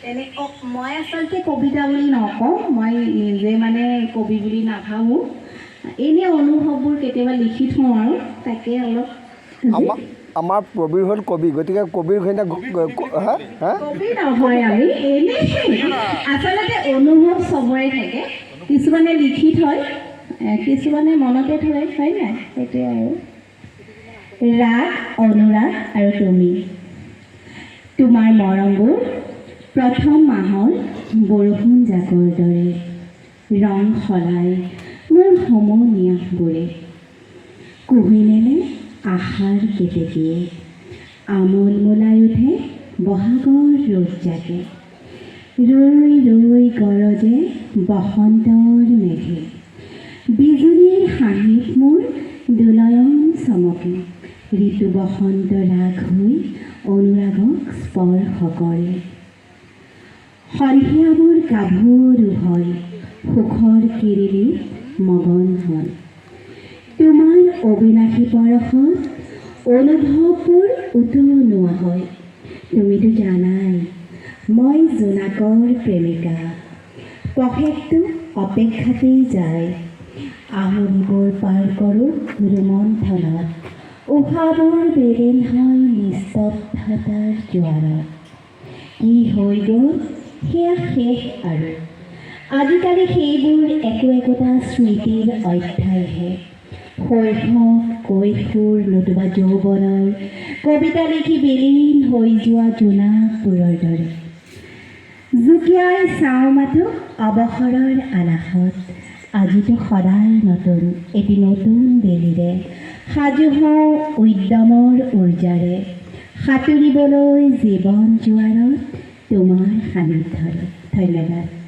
তেনে মই আচলতে কবিতা বুলি নকওঁ, মই নিজে মানে কবি বুলি নাভাবোঁ। এনেই অনুভৱবোৰ কেতিয়াবা লিখি থওঁ আৰু তাকে অলপ। আমাৰ প্ৰবীৰ হ'ল কবি, গতিকে কবিৰ সৈতে কবি নহয় আমি, এনেই আচলতে অনুভৱ চবৰে থাকে। কিছুমানে লিখি থয়, কিছুমানে মনতে থয়, হয় নাই? সেইটোৱে আৰু। ৰাগ, অনুৰাগ আৰু তুমি। তোমাৰ মৰমবোৰ প্ৰথম মাহৰ বৰষুণ জাকৰ দৰে ৰং সলাই মোৰ সমনীয়াবোৰে কুহিনেলে আশাৰ কেতেকীয়ে আমোল মোলাই উঠে বহাগৰ ৰ'দ জাকে ৰৈ ৰৈ গৰজে বসন্তৰ মেঘে বিজুলীৰ হাঁহিত মোৰ দুনয়ন চমকে ঋতু বসন্ত ৰাগ হৈ অনুৰাগক স্পৰ্শ কৰে সন্ধিয়াবোৰ গাভৰু হয় সুখৰ কিৰিলি মগন হয় তোমাৰ অবিনাশী পৰশত অনুভৱবোৰ উতলোৱা হয় তুমিতো জানাই মই জোনাকৰ প্ৰেমিকা পষেকটো অপেক্ষাতেই যায় আহনিবোৰ পাৰ কৰোঁ ৰোমন্থনত উশাবোৰ বেদিন হয় নিস্তব্ধতাৰ জোৱাৰত কি হৈ গ'ল সেয়া শেষ আৰু আজিকালি সেইবোৰ একো একোটা স্মৃতিৰ অধ্যায়হে শৈশৱ কৈশোৰ নতুবা যৌৱনৰ কবিতা লিখি বিলীন হৈ যোৱা জোনাকবোৰৰ দৰে জুকিয়াই চাওঁ মাথো অৱসৰৰ আলাসত আজিতো সদায় নতুন এটি নতুন বেলিৰে সাজু হওঁ উদ্যমৰ উৰ্জাৰে সাঁতুৰিবলৈ জীৱন জোৱাৰত তোমাৰ সান্নিধ্যত ধন্যবাদ।